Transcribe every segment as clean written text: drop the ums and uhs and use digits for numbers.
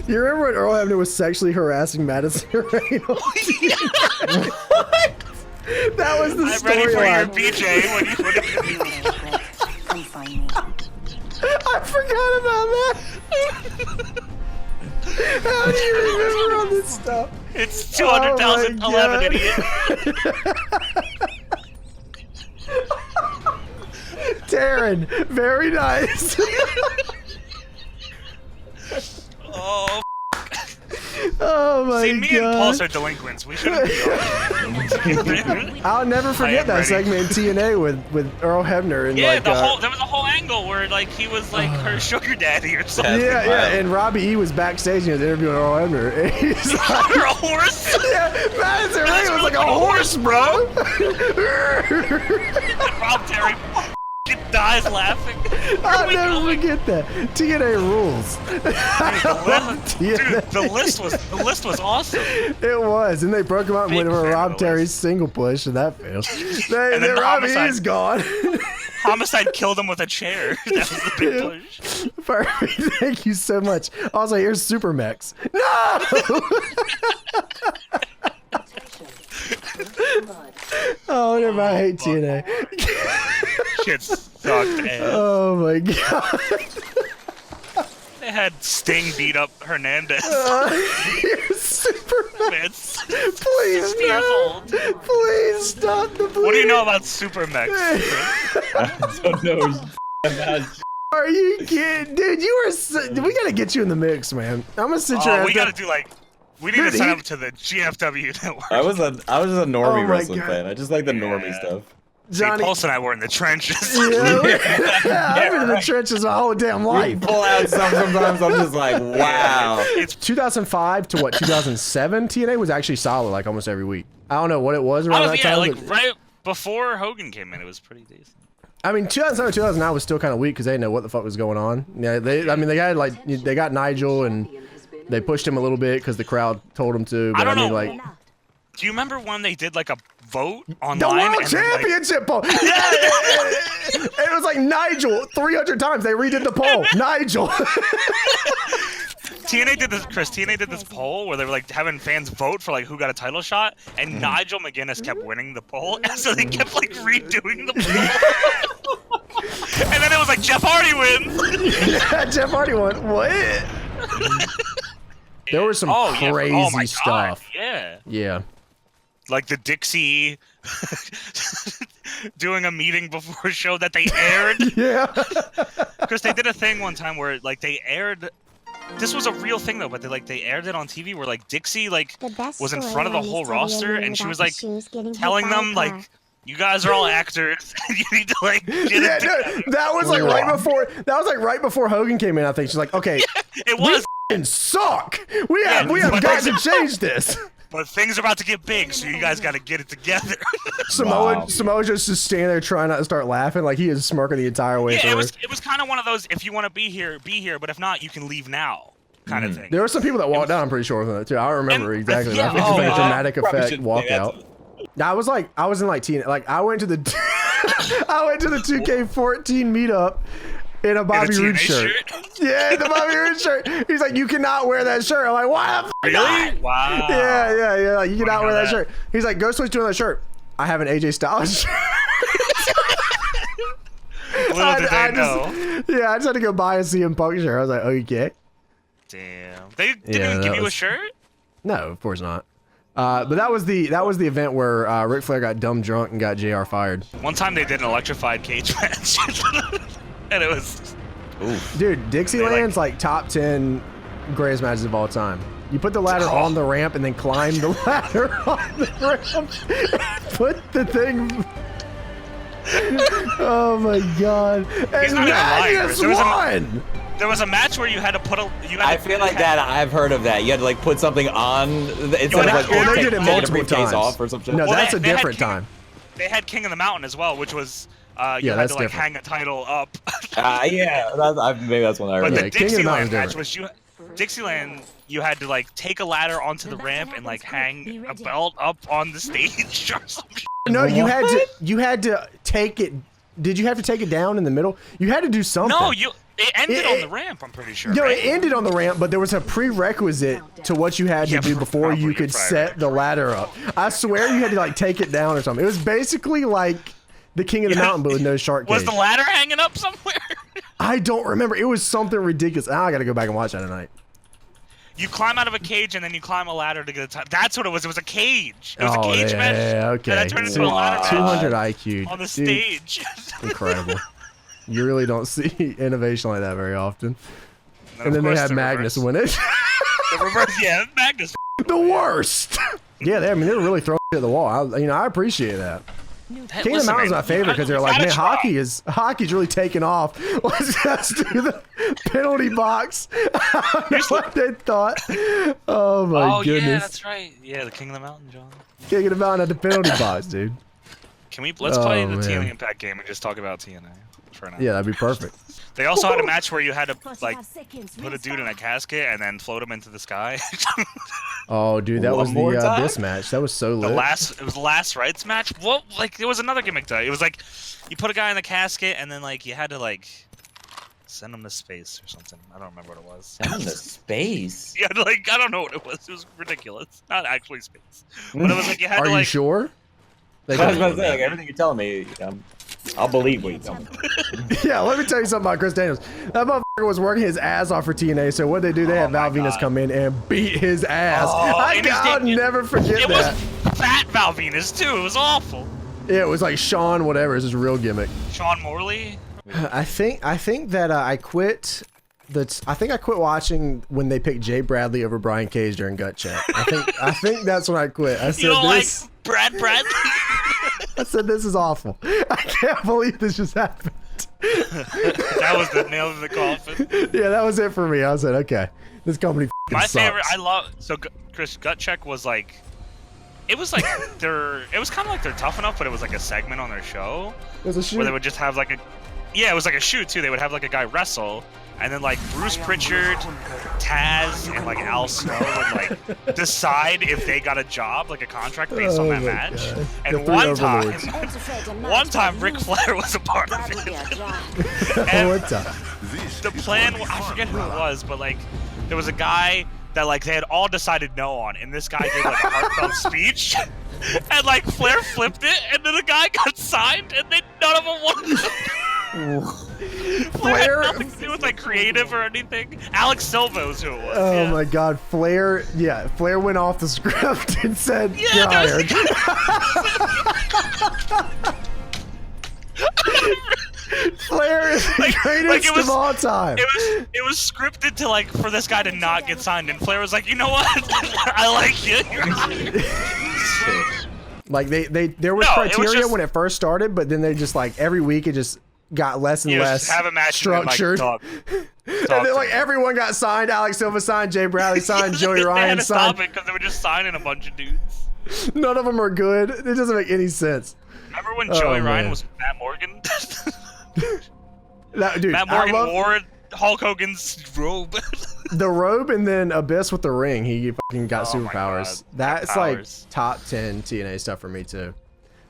You remember when Earl Hebner was sexually harassing Madison Rain? What? That was the I'm ready for your storyline. BJ when you Come find me. I forgot about that. How do you remember all this stuff? It's 200,011, Oh my God. idiot. Taryn, very nice. Oh, Oh my see, me and Pulse God. are delinquents. We shouldn't be on. I'll never forget that ready. segment in TNA with Earl Hebner and Yeah, like there was a whole angle where like he was like her sugar daddy or something. yeah, and Robbie E was backstage and he was interviewing Earl Hebner. And he's like, You're a horse. yeah, Madison Rain was really like a horse, bro. Rob Terry dies laughing. I'll never forget that. TNA rules. Dude, the list was awesome. It was, and they broke him up and Big went for fan Rob of the Terry's single push, and that failed. And then the Robbie Homicide- is gone. Homicide killed him with a chair. That was the big push. Perfect. Thank you so much. Also, here's Super Mex. No! Oh, never mind. I hate TNA. Shit sucked ass. Oh my God. They had Sting beat up Hernandez. Here's Super Mex. Man, Please, 60 years no. old. Please stop the bleeding. What do you know about Super Mex? I don't know about Are you kidding? Dude, you are so, we gotta get you in the mix, man. I'm gonna sit your ass We down. gotta do like, we need Dude, to sign he- up to the GFW network. I was just a normie Oh my wrestling God. fan. I just like the normie Yeah. stuff. See, Johnny. Pulse and I were in the trenches. Yeah, I've been in the trenches my whole damn You life. pull out sometimes I'm just like, wow. It's 2005 to what, 2007, TNA was actually solid like almost every week. I don't know what it was around that yeah, time. like but, right before Hogan came in, it was pretty decent. I mean, 2007, 2009 was still kind of weak because they didn't know what the fuck was going on. Yeah, they had like, they got Nigel and they pushed him a little bit because the crowd told them to. But I don't mean, know. like, Do you remember when they did like a vote online? the World and then, like, Championship poll. Yeah, it was like Nigel 300 times. They redid the poll. Nigel. TNA did this, Chris. TNA did this poll where they were like having fans vote for like who got a title shot, and Nigel McGuinness kept winning the poll, and so they kept like redoing the poll. And then it was like Jeff Hardy wins. Yeah, Jeff Hardy won. What? There was some Yeah. crazy Oh my God, stuff. Yeah. Yeah. Like the Dixie doing a meeting before a show that they aired. Yeah. Chris, they did a thing one time where like they aired. This was a real thing though, but they aired it on TV where like Dixie like was in front of the whole roster and she was like telling them like, you guys are all actors and you need to like get Yeah, it no, together. that was like right before Hogan came in. I think she's like, okay, It was, we f***ing suck. We have but got they- to change this. but things are about to get big, so you guys got to get it together. Samoa just standing there trying not to start laughing, like he is smirking the entire way Yeah, through. it was kind of one of those, if you want to be here, but if not, you can leave now, kind of thing. There were some people that walked out. I'm pretty sure of that too. I don't remember And- exactly. yeah, I think it was like a oh, dramatic Probably effect shouldn't say that. walkout. I was in like teen. Like I went to the 2K14 meetup in a Bobby TNA Roode shirt. Yeah, the Bobby Roode shirt. He's like, you cannot wear that shirt. I'm like, why the f not? Really? Wow. Yeah. Like, you cannot know wear that that. shirt. He's like, go switch to another shirt. I have an AJ Styles shirt. Little did they I know. Yeah, I just had to go buy a CM Punk shirt. I was like, okay. Damn. They didn't Yeah, even give that you a was- shirt? No, of course not. But that was the event where Ric Flair got dumb drunk and got JR fired. One time they did an electrified cage match. And it was... Dude, Dixieland's like top 10 greatest matches of all time. You put the ladder on the ramp and then climb the ladder on the ramp. Put the thing. Oh my God! And not even lying, Magnus Chris. won. There was a match where you had to put a... I feel like that I've heard of that. You had to like put something on instead of like Well, they did it taking a multiple briefcase times. off or some shit. No, Well, that's a they had different King- time. They had King of the Mountain as well, which was... you Yeah, had that's to like different. hang a title up. Yeah, maybe that's one I But heard. Yeah, the King of the Dixieland Mountain's match was Dixieland, you had to like take a ladder onto the ramp and like hang a belt up on the stage or some shit. No, you had to take it. Did you have to take it down in the middle? You had to do something. No, It ended on the ramp, I'm pretty sure. No, right? it ended on the ramp, but there was a prerequisite to what you had to do before you could set the ladder up. I swear you had to like take it down or something. It was basically like the King of the Mountain, but with no shark cage. Was the ladder hanging up somewhere? I don't remember. It was something ridiculous. Now I gotta go back and watch that tonight. You climb out of a cage and then you climb a ladder to get a time. That's what it was. It was a cage. It was a Oh, cage match. yeah, okay. And I turned into a ladder 200 match IQ. on the Dude, stage. incredible. You really don't see innovation like that very often. And then they course had the Magnus reverse. win it. The reverse, yeah, Magnus. The worst. Yeah, they were really throwing shit at the wall. I appreciate that. King of the Mountain's my favorite because they're like, man, hockey's really taking off. Let's just do the penalty box. I don't know what they thought. Oh my goodness. Yeah, that's right. Yeah, the King of the Mountain, John. King of the Mountain at the penalty box, dude. Let's play the man. TNA Impact game and just talk about TNA for now. Yeah, that'd be perfect. They also had a match where you had to like put a dude in a casket and then float him into the sky. Oh, dude, that was more time? this match. That was so lit. It was the last rights match. Well, like there was another gimmick to it. It was like you put a guy in the casket and then like you had to like send him to space or something. I don't remember what it was. Send him to space. Yeah, like I don't know what it was. It was ridiculous. Not actually space, but it was like you had Are to like. you sure? I was about to say, like, everything you're telling me, I'll believe what you tell me. Yeah, let me tell you something about Chris Daniels. That motherfucker was working his ass off for TNA, so what they do, they had Val Venus come in and beat his ass. I'll never forget that. It was fat Val Venus too. It was awful. Yeah, it was like Sean whatever is his real gimmick. Sean Morley. I think that I quit. I think I quit watching when they picked Jay Bradley over Brian Cage during Gut Check. I think that's when I quit. I said You don't this. like Brad Bradley? I said this is awful. I can't believe this just happened. That was the nail in the coffin. Yeah, that was it for me. I said, okay, this company My sucks. favorite, Chris, Gut Check was like, it was like it was kind of like they're Tough Enough, but it was like a segment on their show. It was a shoot. Where they would just have like it was like a shoot too. They would have like a guy wrestle, and then like Bruce Pritchard, Taz, and like Al Snow would like decide if they got a job, like a contract based on that match. God. And one time Ric Flair was a part of it. And One time. the plan, I forget who it was, but like there was a guy that like they had all decided no on, and this guy gave like a heartfelt speech. And like Flair flipped it, and then the guy got signed, and then none of them wanted Flair had nothing to do with like creative or anything. Alex Silva was who it was. Oh yeah. my God, Flair! Yeah, Flair went off the script and said, Yeah, "Tired." Flair is the greatest of all time. It was scripted to like for this guy to not get signed, and Flair was like, you know what? I like you. Like there was criteria when it first started, but then they just like every week it just got less and less have a match structured. And then like everyone got signed. Alex Silva signed, Jay Bradley signed, Joey They Ryan had to signed. stop it because they were just signing a bunch of dudes. None of them are good. It doesn't make any sense. Remember when Joey Ryan man. was Matt Morgan? Dude, Matt Morgan wore Hulk Hogan's robe. The robe and then Abyss with the ring. He fucking got Oh my superpowers. God. That's Powers. like top 10 TNA stuff for me too.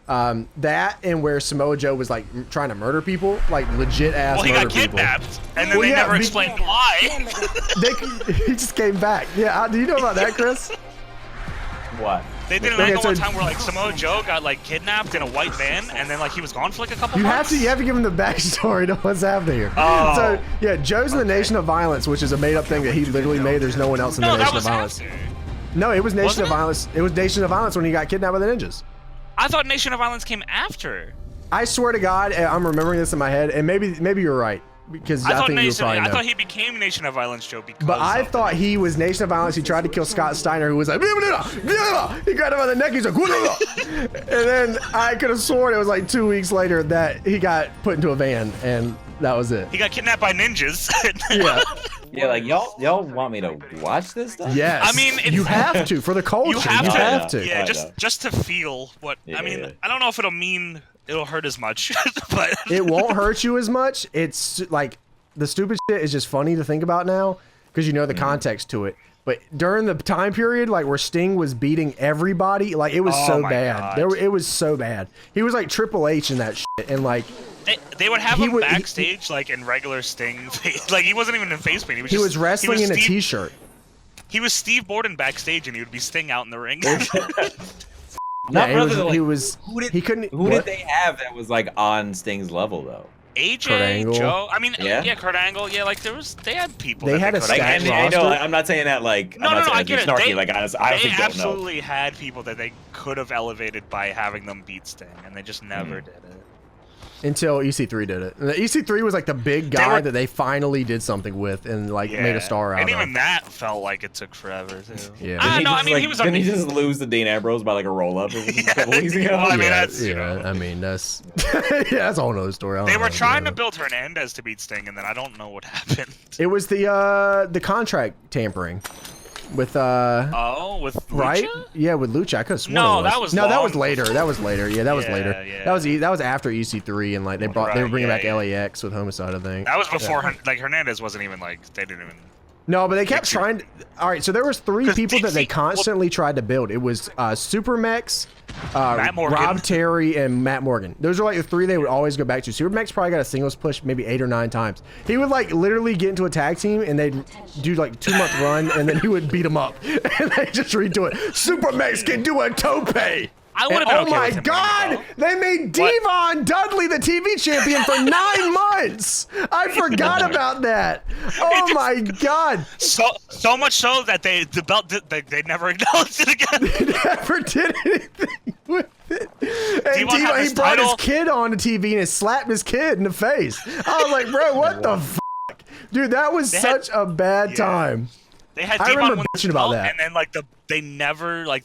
That and where Samoa Joe was like trying to murder people, like legit ass Well, he murder got kidnapped, people. and then Well, they yeah, never explained why. He just came back. Yeah, do you know about that, Chris? What? They did an Okay, angle so- one time where like Samoa Joe got like kidnapped in a white van, and then like he was gone for like a couple You months. have to give him the backstory to what's happening here. Oh. So yeah, Joe's in the Nation of Violence, which is a made up thing that he literally made. There's no one else in the No, that Nation was of Violence. after. No, it was Nation Wasn't of it? Violence. It was Nation of Violence when he got kidnapped by the ninjas. I thought Nation of Violence came after. I swear to God, I'm remembering this in my head, and maybe you're right because I think you probably know. I thought he became Nation of Violence Joe because. But I of thought he was Nation of Violence. He tried to kill Scott Steiner, who was like, blah, blah, blah, blah. He grabbed him by the neck. He's like, blah, blah, blah. And then I could have sworn it was like 2 weeks later that he got put into a van, and that was it. he got kidnapped by ninjas. Yeah. Yeah, like y'all want me to watch this stuff? Yes. I mean, you have to for the culture. You have to. Yeah, I just to feel what. I mean, Yeah. I don't know if it'll hurt as much, but It won't hurt you as much. It's like the stupid shit is just funny to think about now because you know the context to it. But during the time period, like where Sting was beating everybody, like it was Oh so my bad. God. It was so bad. He was like Triple H in that shit, and like They would have him backstage, like in regular Sting. Like he wasn't even in face paint. He was wrestling in a t-shirt. He was Steve Borden backstage, and he would be Sting out in the ring. He couldn't. Who did they have that was like on Sting's level though? AJ, Joe. I mean, yeah, Kurt Angle. Yeah, like they had people. They had a stacked roster. I know. I'm not saying that like. No, I get it. Snarky, like I they absolutely had people that they could have elevated by having them beat Sting, and they just never did it. Until EC3 did it. And the EC3 was like the big guy that they finally did something with and like made a star out of. And even that felt like it took forever too. Yeah. Didn't he just lose to Dean Ambrose by like a roll up a couple weeks ago? Well, I mean, that's that's a whole nother story. They were trying to build Hernandez to beat Sting, and then I don't know what happened. It was the contract tampering. With with Lucha? Right? Yeah, with Lucha. I could have sworn that was later. That was later. Yeah, that was later. Yeah. That was after EC3 and like they were bringing back LAX with Homicide, I think. That was before like Hernandez wasn't even like they didn't even. No, but they kept trying. All right, so there was 3 people that they constantly tried to build. It was Super Mex, Rob Terry, and Matt Morgan. Those are like the 3 they would always go back to. Super Mex probably got a singles push maybe 8 or 9 times. He would like literally get into a tag team and they'd do like 2-month run and then he would beat them up and they just redo it. Super Mex can do a tope. I would have been okay with him. Oh my God! They made Devon Dudley the TV champion for 9 months. I forgot about that. Oh my God! So much so that they never acknowledged it again. They never did anything with it. And Devon, he brought his kid on the TV and slapped his kid in the face. I was like, bro, what the fuck, dude? That was such a bad time. They had I remember bitching about that, and then like the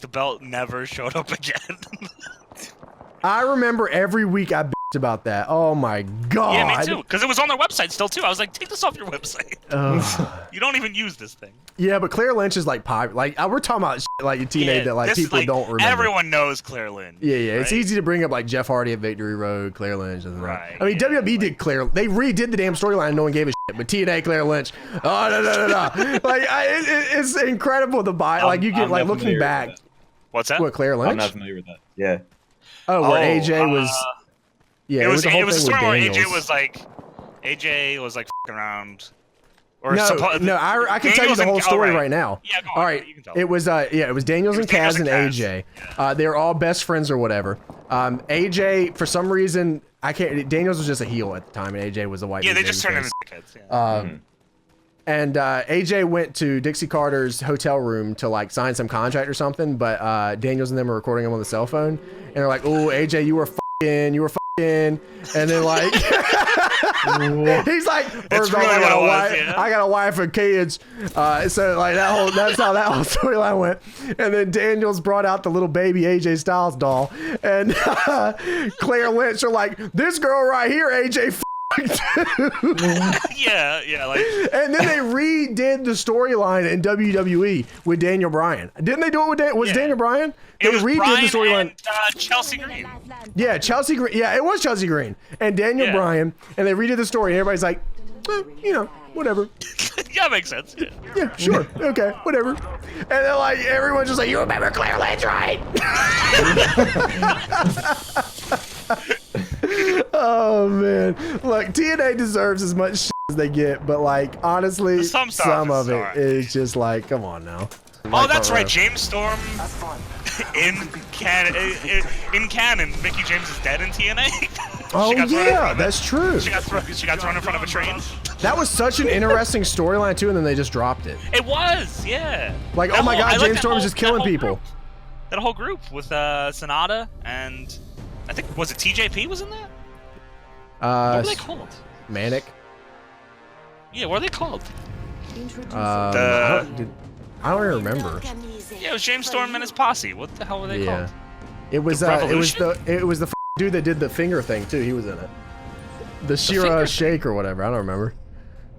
belt never showed up again. I remember every week I bitched about that. Oh my God. Yeah, me too. Because it was on their website still too. I was like, take this off your website. You don't even use this thing. Yeah, but Claire Lynch is like popular. Like we're talking about shit like TNA that like people don't remember. Everyone knows Claire Lynch. Yeah. Right? It's easy to bring up like Jeff Hardy at Victory Road, Claire Lynch, and right. I mean, WWE did Claire. They redid the damn storyline. No one gave a shit. But TNA, Claire Lynch. Oh no. Like it's incredible to buy. Like you get like looking back. What's that? What, Claire Lynch? I'm not familiar with that. Yeah. Oh, where AJ was. Yeah, it was the story where AJ was like f***ing around. Or I can tell you the whole story right now. Yeah, go on. All right, it was Daniels and Kaz and AJ. They were all best friends or whatever. AJ, for some reason, Daniels was just a heel at the time, and AJ was a white. Yeah, they just turned him into kids. Yeah. And AJ went to Dixie Carter's hotel room to like sign some contract or something, but Daniels and them were recording him on the cell phone, and they're like, "Oh, AJ, you were f***ing," and then like he's like, "First of all, I got a wife and kids," so like that's how that whole storyline went. And then Daniels brought out the little baby AJ Styles doll, and Claire Lynch are like, "This girl right here, AJ." yeah, like. And then they redid the storyline in WWE with Daniel Bryan. Didn't they do it with Daniel Bryan? They redid the storyline. Chelsea Green. Yeah, Chelsea Green. Yeah, it was Chelsea Green and Daniel Bryan, and they redid the story. And everybody's like, whatever. Yeah, makes sense. Yeah, sure, okay, whatever. And then like everyone's just like, you remember Claire Lynch, right? Oh man, look, TNA deserves as much shit as they get, but like honestly, some of it is just like, come on now. Oh, that's right, James Storm. In canon, Mickey James is dead in TNA. Oh yeah, that's true. She got thrown in front of a train. That was such an interesting storyline too, and then they just dropped it. It was, yeah. Like, oh my God, James Storm is just killing people. That whole group with Sonata and I think was it TJP was in that? What were they called? Manic. Yeah, what are they called? I don't even remember. Yeah, it was James Storm and his posse. What the hell were they called? It was the dude that did the finger thing too. He was in it. The Shira Shake or whatever. I don't remember.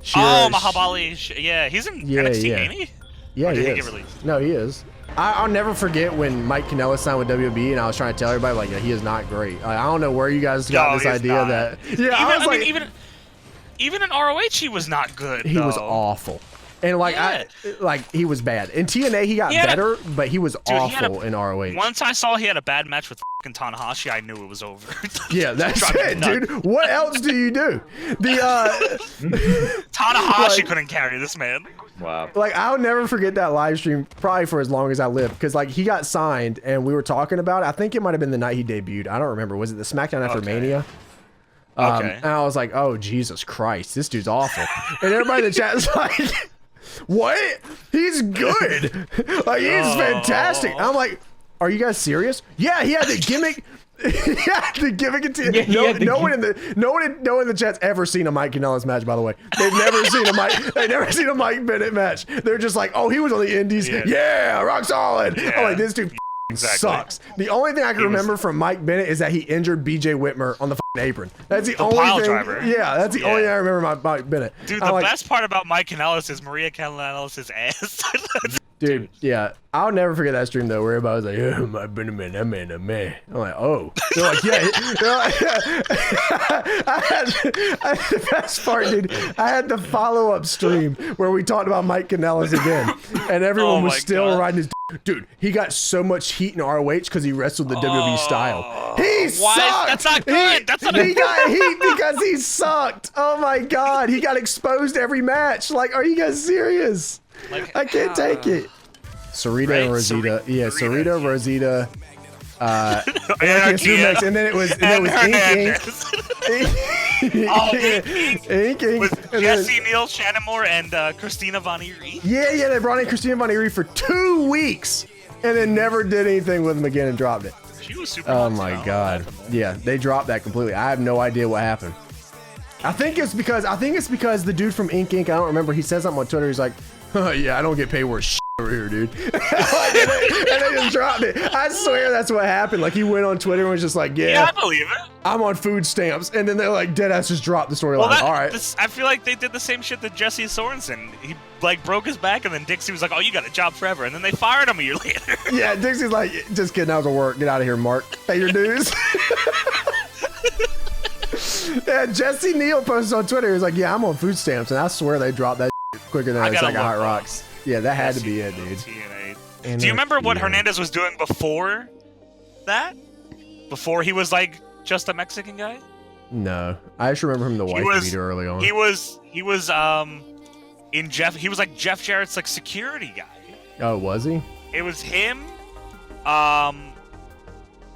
Mahabali. Yeah, he's in NXT, ain't he? Yeah, he is. He get released? No, he is. I'll never forget when Mike Kanellis signed with WB, and I was trying to tell everybody like he is not great. Like, I don't know where you guys got this idea that. Yeah, I was like, even in ROH he was not good. He was awful. And like he was bad. In TNA he got better, but he was awful in ROH. Once I saw he had a bad match with fucking Tanahashi, I knew it was over. Yeah, that's it, dude. What else do you do? Tanahashi couldn't carry this man. Wow. Like, I'll never forget that live stream, probably for as long as I live, because like he got signed and we were talking about it. I think it might have been the night he debuted. I don't remember. Was it the SmackDown after Mania? And I was like, oh Jesus Christ, this dude's awful. And everybody in the chat is like, what? He's good. Like, he's fantastic. I'm like, are you guys serious? Yeah, he had the gimmick. No one in the chat's ever seen a Mike Kanellis match, by the way. They've never seen a Mike Bennett match. They're just like, oh, he was on the indies. Yeah, rock solid. I'm like, this dude sucks. The only thing I can remember from Mike Bennett is that he injured BJ Whitmer on the apron. That's the only thing. Driver. Yeah, that's the only thing I remember about Mike Bennett. Dude, the best part about Mike Kanellis is Maria Kanellis' ass. Dude, yeah, I'll never forget that stream though, where everybody was like, "Oh, my Benjamin, I'm like, oh." They're like, "Yeah." I had the best part, dude. I had the follow-up stream where we talked about Mike Kanellis again, and everyone was still riding his. Dude, he got so much heat in ROH because he wrestled the WWE style. He sucked. That's not good. He got heat because he sucked. Oh my God, he got exposed every match. Like, are you guys serious? Like, I can't take it. Sarita and Rosita. Yeah, Sarita, Rosita. And then it was Ink. With Jesse, Neil, Shannon Moore, and Christina Von Eerie. Yeah, they brought in Christina Von Eerie for 2 weeks and then never did anything with him again and dropped it. She was super. Oh my God. Yeah, they dropped that completely. I have no idea what happened. I think it's because the dude from Ink, I don't remember, he said something on Twitter. He's like, oh, yeah, I don't get paid worth shit over here, dude. and they just dropped it. I swear that's what happened. Like, he went on Twitter and was just like, yeah, I believe it. I'm on food stamps. And then they're like, deadass just dropped the storyline. All right. I feel like they did the same shit to Jesse Sorensen. He like broke his back, and then Dixie was like, oh, you got a job forever. And then they fired him a year later. Yeah, Dixie's like, just kidding, I was at work. Get out of here, Mark. Pay your dues. Yeah, Jesse Neal posted on Twitter. He was like, yeah, I'm on food stamps. And I swear they dropped that quicker than it's like a Hot Rocks. Yeah, that had to be it, dude. TNA. Do you remember what Hernandez was doing before that? Before he was like just a Mexican guy? No, I just remember him the wife beater early on. He was in Jeff. He was like Jeff Jarrett's like security guy. Oh, was he? It was him. I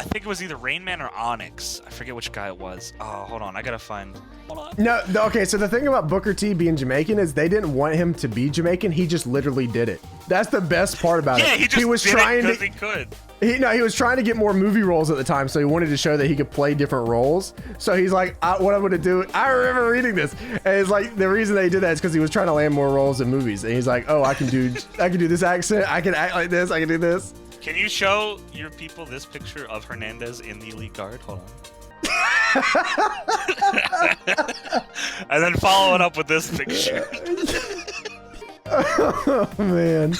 think it was either Rain Man or Onyx. I forget which guy it was. Oh, hold on. I gotta find. Hold on. No, okay, so the thing about Booker T being Jamaican is they didn't want him to be Jamaican. He just literally did it. That's the best part about it. Yeah, he was trying to. He could. He was trying to get more movie roles at the time, so he wanted to show that he could play different roles. So he's like, what I'm gonna do? I remember reading this, and it's like the reason they did that is because he was trying to land more roles in movies. And he's like, oh, I can do this accent. I can act like this. I can do this. Can you show your people this picture of Hernandez in the elite guard? Hold on. And then follow it up with this picture. Oh, man.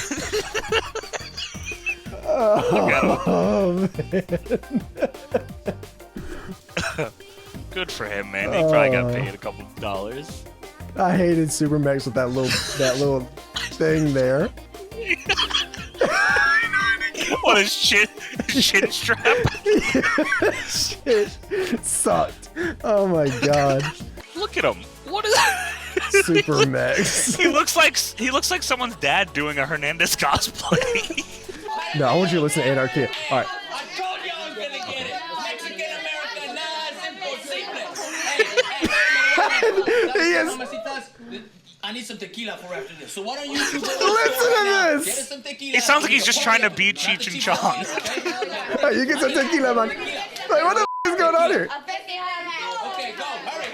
Oh, man. Good for him, man. He probably got paid a couple of dollars. I hated Supermax with that little thing there. What a shit strap. Shit sucked. Oh my God. Look at him. What is Supermax? He looks like someone's dad doing a Hernandez cosplay. No, I want you to listen to Anarchy. All right. I told you I was gonna get it. Mexican American, nada, He is. I need some tequila for after this. So why don't you two go Listen to this. get us some tequila? It sounds like he's just trying to beat Cheech and Chong. Hey, you get some tequila, man. Like, what the is going on here? Okay, go. Hurry.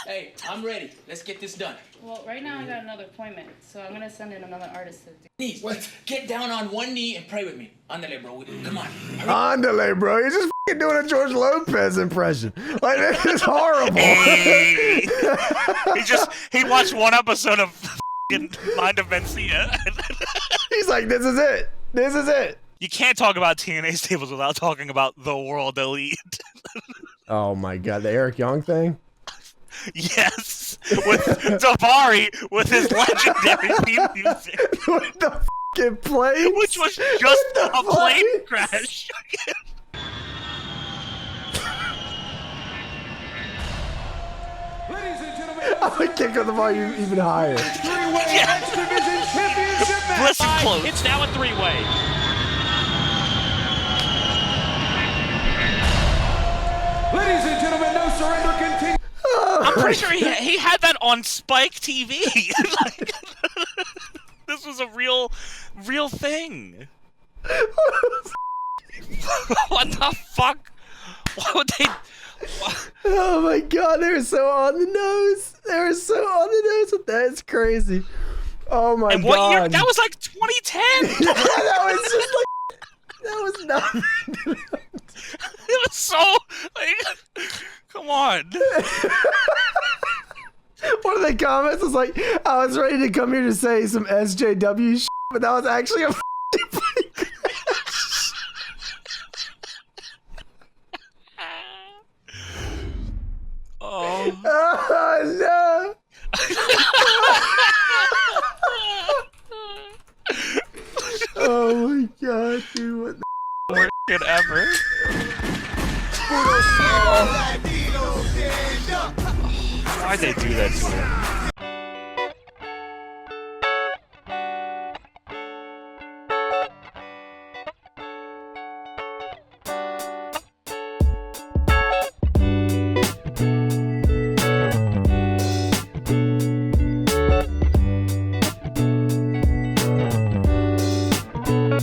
Hey, I'm ready. Let's get this done. Well, right now I got another appointment, so I'm gonna send in another artist to do. Knees. Get down on one knee and pray with me. Andale, bro. Come on. Andale, bro. You're just doing a George Lopez impression. Like, this is horrible. Hey. he watched one episode of Mind of Mencia. He's like, this is it. This is it. You can't talk about TNA stables without talking about the World Elite. Oh my God, the Eric Young thing. Yes, with Davari with his legendary theme music, With the fucking plane. which was just a plane crash. I'm gonna kick on the volume even higher. Listen close. It's now a three-way. Ladies and gentlemen, no surrender continues. I'm pretty sure he had that on Spike TV. Like, this was a real thing. What the fuck? Why would they? Oh my god, they were so on the nose. They were so on the nose with that. It's crazy. Oh my And what god. year? That was like 2010. Yeah, that was just like. That was nothing. It was so like. Come on. One of the comments was like, I was ready to come here to say some SJW shit, but that was actually a Oh. Oh no. Oh my god, dude, what the Worst shit ever. Why'd they do that to him?